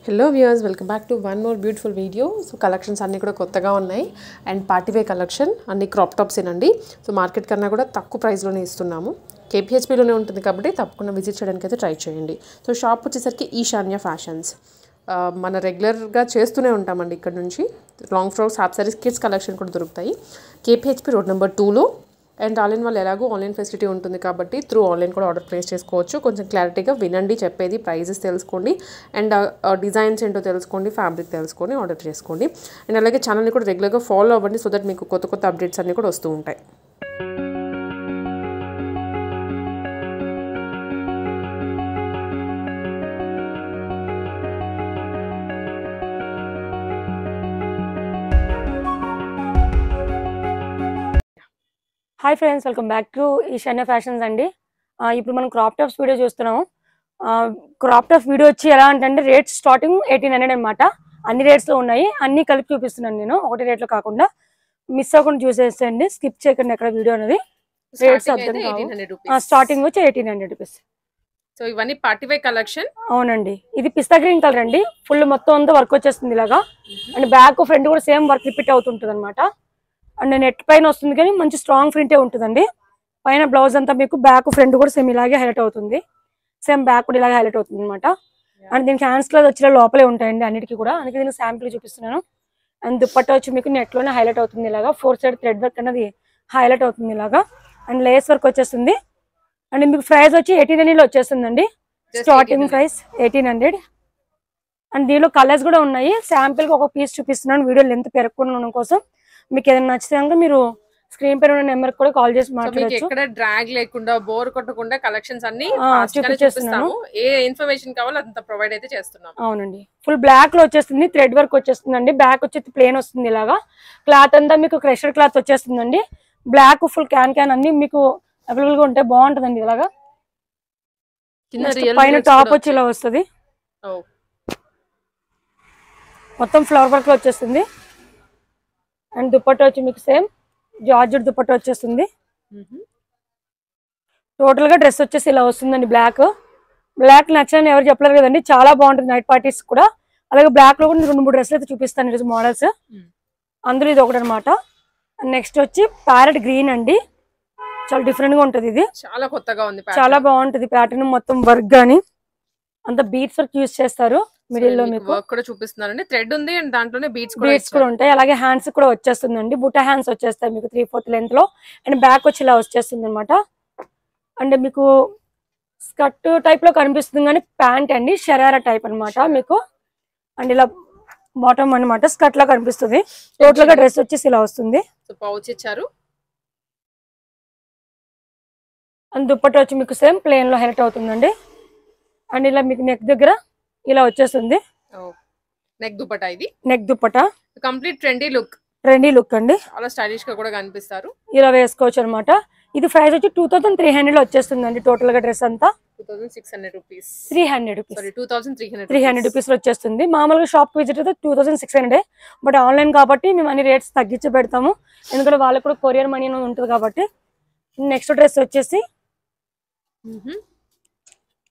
Hello viewers, welcome back to one more beautiful video. So collections అన్ని కూడా కొత్తగా ఉన్నాయి అండ్ పార్టీ వేర్ కలెక్షన్ అన్ని క్రాప్ టాప్స్ ఏనండి. సో మార్కెట్ కన్నా కూడా తక్కువ ప్రైస్ లోనే ఇస్తున్నాము. KPHP లోనే ఉంటుంది కాబట్టి తప్పకుండా విజిట్ చేయడానికి అయితే ట్రై చేయండి. సో షాప్ వచ్చేసరికి ఈశాన్య ఫ్యాషన్స్. మన రెగ్యులర్ గా చేస్తూనే ఉంటామండి ఇక్కడ నుంచి. Long frocks, half saris, kids collection కూడా దొరుకుతాయి. KPHP రోడ్ నెంబర్ 2 లో అండ్ ఆన్లైన్ వాళ్ళు ఎలాగో ఆన్లైన్ ఫెసిలిటీ ఉంటుంది కాబట్టి త్రూ ఆన్లైన్ కూడా ఆర్డర్ ప్లేస్ చేసుకోవచ్చు. కొంచెం క్లారిటీగా వినండి, చెప్పేది ప్రైజెస్ తెలుసుకోండి అండ్ డిజైన్స్ ఏంటో తెలుసుకోండి, ఫ్యాబ్రిక్ తెలుసుకొని ఆర్డర్ చేసుకోండి. అండ్ అలాగే ఛానల్ని కూడా రెగ్యులర్గా ఫాలో అవ్వండి సో దట్ మీకు కొత్త కొత్త అప్డేట్స్ అన్నీ కూడా వస్తూ ఉంటాయి. Hi friends, welcome back to ఈశాన్య ఫ్యాషన్స్ అండి. ఇప్పుడు మనం క్రాప్ టాప్స్ వీడియో చూస్తున్నాము. క్రాప్ టాప్ వీడియో వచ్చి ఎలా అంటే రేట్స్ స్టార్టింగ్ 1800 అనమాట. అన్ని రేట్స్లో ఉన్నాయి, అన్ని కలిపి చూపిస్తున్నాను నేను, ఒకటి రేట్లో కాకుండా. మిస్ అవ్వకుండా చూసేసేయండి, స్కిప్ చేయకండి ఎక్కడ వీడియో అనేది. రేట్స్ అర్థం కావు. స్టార్టింగ్ వచ్చి 1800 రూపీస్. సో ఇవన్నీ పార్టీ వేర్ కలెక్షన్. అవునండి, ఇది పిస్తా గ్రీన్ కలర్ అండి. ఫుల్ మొత్తం అంతా వర్క్ వచ్చేస్తుంది ఇలాగా. అండ్ బ్యాక్ ఫ్రంట్ కూడా సేమ్ వర్క్ రిపీట్ అవుతుంటుంది అనమాట. అండ్ నెట్ పైన వస్తుంది కానీ మంచి స్ట్రాంగ్ ప్రింటే ఉంటుందండి. పైన బ్లౌజ్ అంతా మీకు బ్యాక్ ఫ్రంట్ కూడా సేమ్ ఇలాగే హైలైట్ అవుతుంది. సేమ్ బ్యాక్ కూడా ఇలాగే హైలైట్ అవుతుంది అనమాట. అండ్ దీనికి హ్యాండ్స్ క్లాత్ వచ్చి లోపలే ఉంటాయండి అన్నిటికీ కూడా. అందుకే దీనికి శాంపుల్ చూపిస్తున్నాను. అండ్ దుప్పట్టా వచ్చి మీకు నెట్ లోనే హైలైట్ అవుతుంది ఇలాగా. 4 సైడ్ థ్రెడ్ వర్క్ అనేది హైలైట్ అవుతుంది ఇలాగా. అండ్ లేస్ వర్క్ వచ్చేస్తుంది. అండ్ మీకు ప్రైస్ వచ్చి 1800 వచ్చేస్తుందండి. Starting price 1800. అండ్ దీనిలో కలర్స్ కూడా ఉన్నాయి. శాంపుల్ కి ఒక పీస్ చూపిస్తున్నాను వీడియో లెంత్ పెరగకుండా కోసం. మీకు ఏదైనా నచ్చితే కనుక మీరు స్క్రీన్ పైన ఉన్న నెంబర్ కూడా కాల్ చేసి మాట్లాడొచ్చు. ఎక్కడ డ్రాగ్ లేకుండా, బోర్ కొట్టకుండా కలెక్షన్స్ అన్ని చూపిస్తున్నాము. ఏ ఇన్ఫర్మేషన్ కావాలో అంత ప్రొవైడ్ అయితే చేస్తున్నాం. అవునండి, ఫుల్ బ్లాక్ లో వచ్చేస్తుంది, థ్రెడ్ వర్క్ వచ్చేస్తుందండి. బ్యాక్ వచ్చి ప్లేన్ వస్తుంది ఇలాగా. క్లాత్ అంతా మీకు క్రషర్ క్లాత్ వచ్చేస్తుందండి. బ్లాక్ ఫుల్ క్యాన్ అన్ని మీకు అవైలబుల్ గా ఉంటాయి. బాగుంటుందండి ఇలాగా. పైన టాప్ వచ్చి ఇలా వస్తుంది. మొత్తం ఫ్లవర్ వర్క్ లో వచ్చేస్తుంది. అండ్ దుపట్టా వచ్చి మీకు సేమ్ జార్జెట్ దుపట్టా వచ్చేస్తుంది. టోటల్ గా డ్రెస్ వచ్చేసి ఇలా వస్తుందండి. బ్లాక్ నచ్చని ఎవరు చెప్పలేరు కదండి, చాలా బాగుంటుంది నైట్ పార్టీస్ కూడా. అలాగే బ్లాక్ లో కూడా 2-3 డ్రెస్లు అయితే చూపిస్తాను ఈరోజు మోడల్స్. అందులో ఇది ఒకటి అనమాట. నెక్స్ట్ వచ్చి ప్యారెట్ గ్రీన్ అండి. చాలా డిఫరెంట్ గా ఉంటుంది. ఇది చాలా కొత్తగా ఉంది, చాలా బాగుంటుంది. ప్యాటర్న్ మొత్తం వర్క్ గానీ అంత బీట్స్ వర్క్ యూజ్ చేస్తారు. మిడిల్ లో మీకు వర్క్ కూడా చూపిస్తున్నారండి. థ్రెడ్ ఉంది అండ్ దాంట్లోనే బీట్స్ కూడా ఉంటాయి. అలాగే హ్యాండ్స్ కూడా వచ్చేస్తుందండి. బుట్ట హ్యాండ్స్ వచ్చేస్తాయి మీకు 3/4 లెంత్ లో. అండ్ బ్యాక్ వచ్చి ఇలా వచ్చేస్తుంది అనమాట. అండ్ మీకు స్కర్ట్ టైప్ లో కనిపిస్తుంది కానీ ప్యాంట్ అండి, షరారా టైప్ అనమాట మీకు. అండ్ ఇలా బాటమ్ అనమాట స్కర్ట్ లా కనిపిస్తుంది. టోటల్ గా డ్రెస్ వచ్చేసి ఇలా వస్తుంది. పౌచ్ ఇచ్చారు. అండ్ దుప్పట్టా వచ్చి మీకు సేమ్ ప్లేన్ లో హైలైట్ అవుతుందండి. అండ్ ఇలా మీకు నెక్ దగ్గర ఇలా వచ్చేస్తుంది. నెక్ దుపట్టా, ఇది neck dupatta complete trendy look అండి. చాలా స్టైలిష్ గా కూడా కనిపిస్తారు. ఇలా వేసుకోవచ్చు అనమాట. ఇది ప్రైస్ వచ్చి 2300 వచ్చేస్తుందండి. టోటల్ గా డ్రెస్ అంతా 2600 రూపీస్, 300 రూపీస్, 2300 రూపీస్ లో వచ్చేస్తుంది. మామూలుగా షాప్ కి విజిట్ అయితే 2600. బట్ ఆన్లైన్ కాబట్టి మేము అన్ని రేట్స్ తగ్గించి పెడతాము, ఎందుకంటే వాళ్ళకి కూడా కొరియర్ మనీ ఉంటుంది కాబట్టి. నెక్స్ట్ డ్రెస్ వచ్చేసి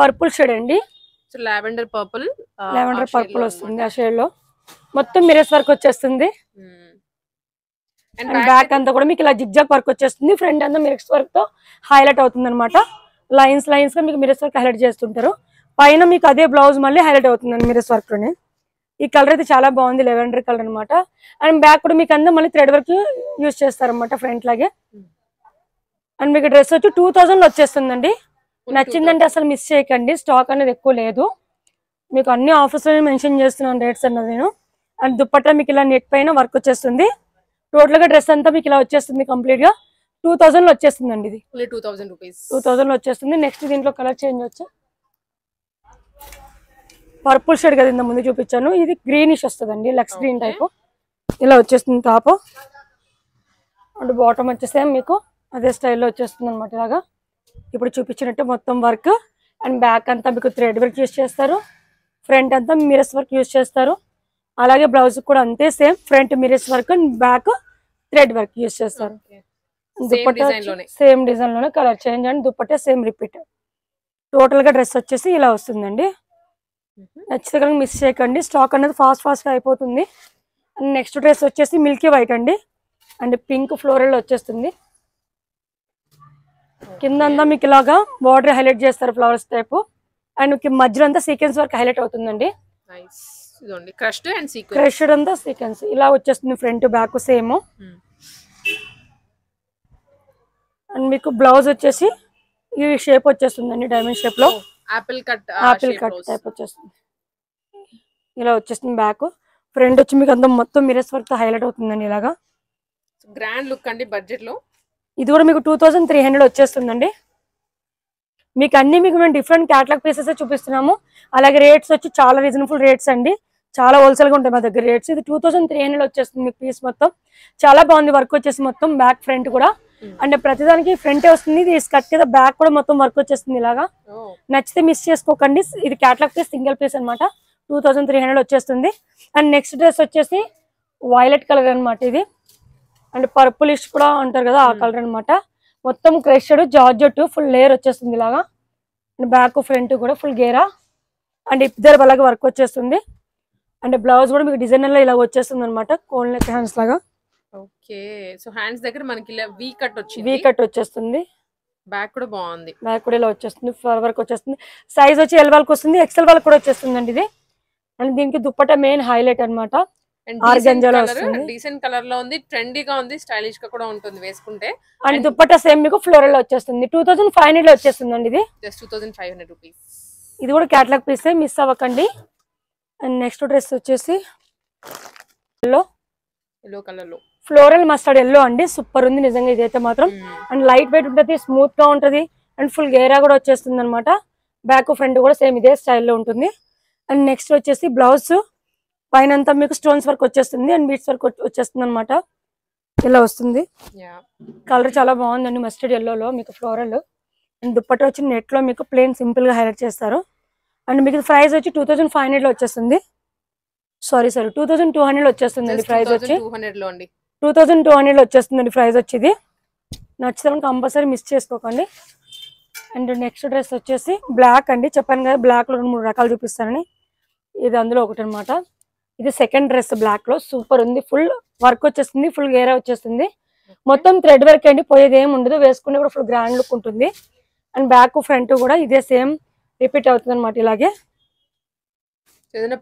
పర్పుల్ షేడ్ అండి. లావెండర్ పర్పుల్ వస్తుంది. ఆ షేడ్ లో మొత్తం మిరర్స్ వర్క్ వచ్చేస్తుంది. అండ్ బ్యాక్ అంతా కూడా మీకు ఇలా జిగ్జాగ్ వర్క్ వచ్చేస్తుంది. ఫ్రంట్ అంతా మిరర్స్ వర్క్ తో హైలైట్ అవుతుంది అనమాట. లైన్స్ గా మీకు మిరర్స్ వర్క్ హైలైట్ చేస్తుంటారు. పైన మీకు అదే బ్లౌజ్ మళ్ళీ హైలైట్ అవుతుంది మిరర్స్ వర్క్ లోనే. ఈ కలర్ అయితే చాలా బాగుంది, లెవెండర్ కలర్ అనమాట. అండ్ బ్యాక్ కూడా మీకు అంతా మళ్ళీ థ్రెడ్ వర్క్ యూజ్ చేస్తారు అనమాట ఫ్రంట్ లాగే. అండ్ మీకు డ్రెస్ వచ్చి 2000 లో వచ్చేస్తుందండి. నచ్చిందంటే అసలు మిస్ చేయకండి, స్టాక్ అనేది ఎక్కువ లేదు. మీకు అన్ని ఆఫర్స్ లోనే మెన్షన్ చేస్తున్నాను రేట్స్ అన్నది నేను. అండ్ దుప్పట్టా మీకు ఇలా నెట్ పైన వర్క్ వచ్చేస్తుంది. టోటల్ గా డ్రెస్ అంతా మీకు ఇలా వచ్చేస్తుంది. కంప్లీట్ గా 2000 లో వచ్చేస్తుందండి. ఇది 2000 లో వచ్చేస్తుంది. నెక్స్ట్ దీంట్లో కలర్ చేంజ్ వచ్చి పర్పుల్ షేడ్ కదా ఇంత ముందు చూపించాను. ఇది గ్రీనిష్ వస్తుందండి, లక్స్ గ్రీన్ టైప్. ఇలా వచ్చేస్తుంది టాప్. అండ్ బాటమ్ వచ్చేస్తే మీకు అదే స్టైల్లో వచ్చేస్తుంది అనమాట. ఇలాగా ఇప్పుడు చూపించినట్టు మొత్తం వర్క్. అండ్ బ్యాక్ అంతా మీకు థ్రెడ్ వర్క్ యూజ్ చేస్తారు. ఫ్రంట్ అంతా మిరర్స్ వర్క్ యూజ్ చేస్తారు. అలాగే బ్లౌజ్ కూడా అంతే same, front mirrors work and back thread work use చేస్తారు. దుప్పట్టా సేమ్ డిజైన్ లోనే colour change and dupatta same repeat. Total గా డ్రెస్ వచ్చేసి ఇలా వస్తుందండి. నచ్చితే కనుక మిస్ చేయకండి, స్టాక్ అనేది ఫాస్ట్గా అయిపోతుంది. అండ్ నెక్స్ట్ డ్రెస్ వచ్చేసి మిల్కీ వైట్ అండి, అండ్ పింక్ ఫ్లోరల్ వచ్చేస్తుంది. కింద అంతా మీకు ఇలాగా బార్డర్ హైలైట్ చేస్తారు ఫ్లవర్స్ టైప్, అండ్ మధ్యలో అంతా సీక్వెన్స్ వర్క్ హైలైట్ అవుతుందండి. క్రష్డ్ అంతా సీక్వెన్స్ ఇలా వచ్చేస్తుంది, ఫ్రంట్ బ్యాక్ సేమ్. అండ్ మీకు బ్లౌజ్ వచ్చేసి ఈ షేప్ వచ్చేస్తుందండి, డైమండ్ షేప్ లో ఆపిల్ కట్ టైప్ వచ్చేస్తుంది. ఇలా వచ్చేస్తుంది బ్యాక్. ఫ్రంట్ వచ్చి మీకు అంతా మొత్తం మిరర్స్ వర్క్ తో హైలైట్ అవుతుందండి, ఇలాగా గ్రాండ్ లుక్ అండి. బడ్జెట్ లో ఇది కూడా మీకు 2300 వచ్చేస్తుందండి. మీకు అన్ని మీకు మేము డిఫరెంట్ క్యాటలాగ్ పీసెస్ చూపిస్తున్నాము. అలాగే రేట్స్ వచ్చి చాలా రీజనబుల్ రేట్స్ అండి, చాలా హోల్సేల్ గా ఉంటాయి మా దగ్గర రేట్స్. ఇది 2300 వచ్చేస్తుంది మీకు పీస్ మొత్తం. చాలా బాగుంది వర్క్ వచ్చేసి మొత్తం బ్యాక్ ఫ్రంట్ కూడా, అంటే ప్రతిదానికి ఫ్రంటే వస్తుంది. ఇది స్కర్ట్ కింద బ్యాక్ కూడా మొత్తం వర్క్ వచ్చేస్తుంది ఇలాగా. నచ్చితే మిస్ చేసుకోకండి, ఇది క్యాటలాగ్ పీస్ సింగిల్ పీస్ అనమాట. 2300 వచ్చేస్తుంది. అండ్ నెక్స్ట్ డ్రెస్ వచ్చేసి వైలెట్ కలర్ అనమాట ఇది, అండ్ పర్పులిష్ కూడా అంటారు కదా ఆ కలర్ అనమాట. మొత్తం క్రష్డ్ జార్జెట్ ఫుల్ లేయర్ వచ్చేస్తుంది ఇలాగా. అండ్ బ్యాక్ ఫ్రంట్ కూడా ఫుల్ గేరా, అండ్ ఇద్దరు అలాగే వర్క్ వచ్చేస్తుంది. అండ్ బ్లౌజ్ కూడా మీకు డిజైనర్ లో ఇలా వచ్చేస్తుంది అనమాట, కోన్ నెక్ హ్యాండ్స్ లాగా. ఓకే, సో హ్యాండ్స్ దగ్గర మనకి ఇలా వీ కట్ వచ్చేస్తుంది. బ్యాక్ కూడా బాగుంది, బ్యాక్ కూడా ఇలా వచ్చేస్తుంది, ఫ్లవర్ వర్క్ వచ్చేస్తుంది. సైజ్ వచ్చి ఎల్ వాళ్ళకి వస్తుంది, ఎక్సెల్ వాళ్ళకి కూడా వచ్చేస్తుంది అండి ఇది. అండ్ దీనికి దుప్పట్టా మెయిన్ హైలైట్ అనమాట. డీసెంట్ కలర్ లో ఉంది, ట్రెండీగా ఉంది, స్టైలిష్ గా కూడా ఉంటుంది వేసుకుంటే. అండ్ దుప్పట్టా సేమ్ మీకు ఫ్లోరల్ లో వచ్చేస్తుంది. 2500 వచ్చేస్తుంది అండి ఇది, జస్ట్ 2500 రూపీస్. ఇది కూడా క్యాటలాగ్ పీస్, మిస్ అవ్వకండి. అండ్ నెక్స్ట్ డ్రెస్ వచ్చేసి ఎల్లో కలర్ లో ఫ్లోరల్ మస్టర్డ్ ఎల్లో అండి, సూపర్ ఉంది నిజంగా ఇదైతే మాత్రం. అండ్ లైట్ వెయిట్ ఉంటుంది, స్మూత్ గా ఉంటది, అండ్ ఫుల్ గేరా కూడా వచ్చేస్తుంది అనమాట. బ్యాక్ ఫ్రంట్ కూడా సేమ్ ఇదే స్టైల్లో ఉంటుంది. అండ్ నెక్స్ట్ వచ్చేసి బ్లౌజ్ పైన అంతా మీకు స్టోన్స్ వర్క్ వచ్చేస్తుంది, అండ్ బీట్స్ వర్క్ వచ్చేస్తుంది అనమాట. ఇలా వస్తుంది, కలర్ చాలా బాగుందండి మస్టర్డ్ ఎల్లోలో మీకు ఫ్లోరల్. అండ్ దుప్పట్టా వచ్చి నెట్ లో మీకు ప్లెయిన్ సింపుల్ గా హైలైట్ చేస్తారు. అండ్ మీకు ప్రైస్ వచ్చి 2500 వచ్చేస్తుంది. సారీ 2200 వచ్చేస్తుంది అండి ప్రైస్ వచ్చి. 2200 వచ్చేస్తుందండి ప్రైస్ వచ్చి. ఇది నచ్చుతాను, కంపల్సరీ మిస్ చేసుకోకండి. అండ్ నెక్స్ట్ డ్రెస్ వచ్చేసి బ్లాక్ అండి, చెప్పాను కదా బ్లాక్ లో 2-3 రకాలు చూపిస్తానని, ఇది అందులో ఒకటి అనమాట. ఇది సెకండ్ డ్రెస్ బ్లాక్ లో సూపర్ ఉంది, ఫుల్ వర్క్ వచ్చేస్తుంది, ఫుల్ గేరా వచ్చేస్తుంది, మొత్తం థ్రెడ్ వర్క్ అండి, పోయేది ఏమి ఉండదు, వేసుకుంటే కూడా ఫుల్ గ్రాండ్ లుక్ ఉంటుంది. అండ్ బ్యాక్ ఫ్రంట్ కూడా ఇదే సేమ్ రిపీట్ అవుతుంది అనమాట. ఇలాగే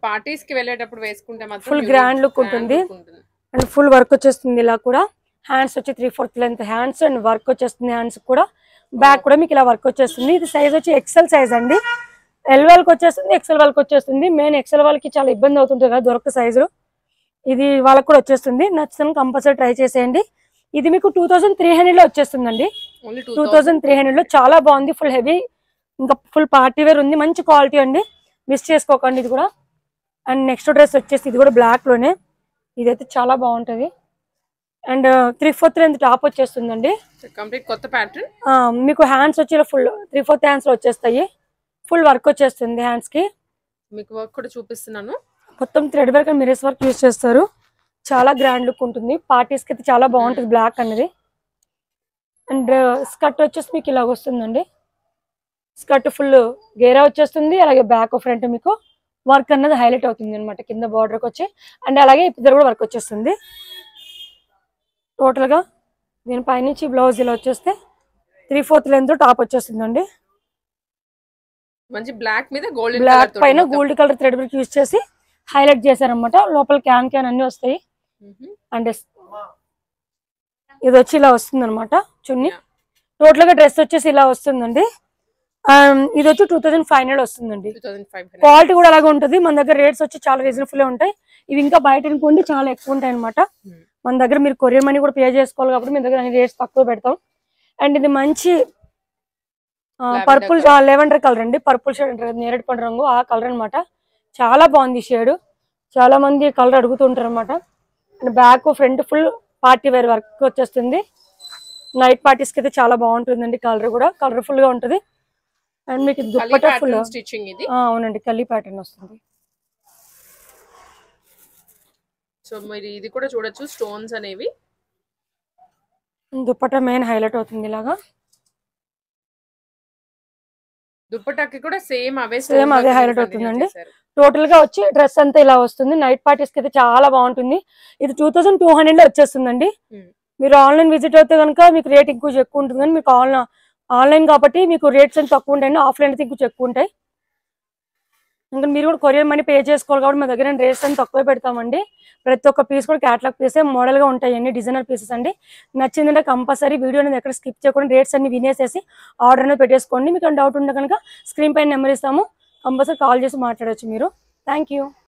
పార్టీస్ కి వెళ్ళేటప్పుడు వేసుకుంటే మాత్రం ఫుల్ గ్రాండ్ లుక్ ఉంటుంది. అండ్ ఫుల్ వర్క్ వచ్చేస్తుంది ఇలా కూడా. హ్యాండ్స్ వచ్చి 3/4 లెంత్ హ్యాండ్స్, అండ్ వర్క్ వచ్చేస్తుంది హ్యాండ్స్ కూడా. బ్యాక్ కూడా మీకు ఇలా వర్క్ వచ్చేస్తుంది. ఇది సైజ్ వచ్చి ఎక్సెల్ సైజ్ అండి, ఎల్ వాళ్ళకి వచ్చేస్తుంది, ఎక్సెల్ వాళ్ళకి వచ్చేస్తుంది. మెయిన్ ఎక్సెల్ వాళ్ళకి చాలా ఇబ్బంది అవుతుంటుంది కదా దొరక సైజు, ఇది వాళ్ళకి కూడా వచ్చేస్తుంది. నచ్చుతాను, కంపల్సరీ ట్రై చేసేయండి. ఇది మీకు 2300 లో వచ్చేస్తుందండి. 2300 లో చాలా బాగుంది, ఫుల్ హెవీ, ఇంకా ఫుల్ పార్టీ వేర్ ఉంది, మంచి క్వాలిటీ అండి, మిస్ చేసుకోకండి ఇది కూడా. అండ్ నెక్స్ట్ డ్రెస్ వచ్చేసి ఇది కూడా బ్లాక్ లోనే, ఇదైతే చాలా బాగుంటది. అండ్ 3/4 లెంత్ టాప్ వచ్చేస్తుందండి, కంప్లీట్ కొత్త ప్యాటర్న్. మీకు హ్యాండ్స్ వచ్చి ఫుల్ 3/4 హ్యాండ్స్ లో వచ్చేస్తాయి, ఫుల్ వర్క్ వచ్చేస్తుంది హ్యాండ్స్ కి. మీకు వర్క్ కూడా చూపిస్తున్నాను, మొత్తం thread work and mirrors work use చేస్తారు, చాలా గ్రాండ్ లుక్ ఉంటుంది. పార్టీస్ కి అయితే చాలా బాగుంటుంది బ్లాక్ అనేది. అండ్ స్కర్ట్ వచ్చేసి మీకు ఇలాగ వస్తుందండి, స్కర్ట్ ఫుల్ గేరా వచ్చేస్తుంది, అలాగే బ్యాక్ ఫ్రంట్ మీకు వర్క్ అన్నది హైలైట్ అవుతుంది అనమాట కింద బార్డర్కి వచ్చి. అండ్ అలాగే ఇద్దరు కూడా వర్క్ వచ్చేస్తుంది. టోటల్ గా దీనిపైనుంచి బ్లౌజ్ ఇలా వచ్చేస్తే 3/4 లెంత్ టాప్ వచ్చేస్తుందండి. మంచి బ్లాక్ మీద గోల్డ్, బ్లాక్ పైన gold colour thread work use చేసి హైలైట్ చేశారనమాట. లోపల క్యాన్ అన్ని వస్తాయి. అండ్ ఇది వచ్చి ఇలా వస్తుంది అనమాట చున్నీ. టోటల్ గా డ్రెస్ వచ్చేసి ఇలా వస్తుందండి. ఇది వచ్చి 2500 వస్తుందండి. క్వాలిటీ కూడా అలాగే ఉంటుంది. మన దగ్గర రేట్స్ వచ్చి చాలా రీజనబుల్ ఉంటాయి. ఇవి ఇంకా బయట అనుకోండి చాలా ఎక్కువ ఉంటాయి అనమాట. మన దగ్గర మీరు కొరియర్ మనీ కూడా పే చేసుకోవాలి కాబట్టి మీ దగ్గర అన్ని రేట్స్ తక్కువ పెడతాం. అండ్ ఇది మంచి పర్పుల్ లెవెండర్ కలర్ అండి, పర్పుల్ షేడ్ అంటారు, నేరేడు పండు రంగు ఆ కలర్ అనమాట. చాలా బాగుంది షేడ్, చాలా మంది కలర్ అడుగుతుంటారు అనమాట. And back front full party wear work వచ్చేస్తుంది. నైట్ పార్టీస్ కి అయితే చాలా బాగుంటుందండి. కలర్ కూడా కలర్ఫుల్ గా ఉంటుంది. అండ్ మీకు దుప్పట్టా ఫుల్ స్టిచ్చింగ్ ఇది. అవునండి, కల్లీ ప్యాటర్న్ వస్తుంది. సో మీరు ఇది కూడా చూడొచ్చు, స్టోన్స్ అనేవి. దుప్పట్టా మెయిన్ హైలైట్ అవుతుంది ఇలాగా. దుప్పటాకి కూడా సేమ్ అవే అదే హైలైట్ అవుతుందండి. టోటల్ గా వచ్చి డ్రెస్ అంతా ఇలా వస్తుంది. నైట్ పార్టీస్ కి అయితే చాలా బాగుంటుంది. ఇది 2200 లో వచ్చేస్తుందండి. మీరు ఆన్లైన్ విజిట్ అయితే కనుక మీకు రేట్ ఇంకొంచెం ఎక్కువ ఉంటుంది, కానీ మీకు ఆన్లైన్ కాబట్టి మీకు రేట్స్ అని తక్కువ ఉంటాయండి. ఆఫ్లైన్ అయితే ఇంకొంచెం ఎక్కువ ఉంటాయి. ఇంకా మీరు కూడా కొరియర్ మనీ పే చేసుకోవాలి కాబట్టి మా దగ్గర రేట్స్ అని తక్కువే పెడతామండి. ప్రతి ఒక్క పీస్ కూడా క్యాటలాగ్ పీసే, మోడల్ గా ఉంటాయి, అన్ని డిజైనర్ పీసెస్ అండి. నచ్చిందంటే కంపల్సరీ వీడియో అనేది ఎక్కడ స్కిప్ చేయకుండా రేట్స్ అన్ని వినేసేసి ఆర్డర్ అనేది పెట్టేసుకోండి. మీకు డౌట్ ఉంటే కనుక స్క్రీన్ పైన నెంబర్ ఇస్తాము, కంపల్సరీ కాల్ చేసి మాట్లాడచ్చు మీరు. Thank you.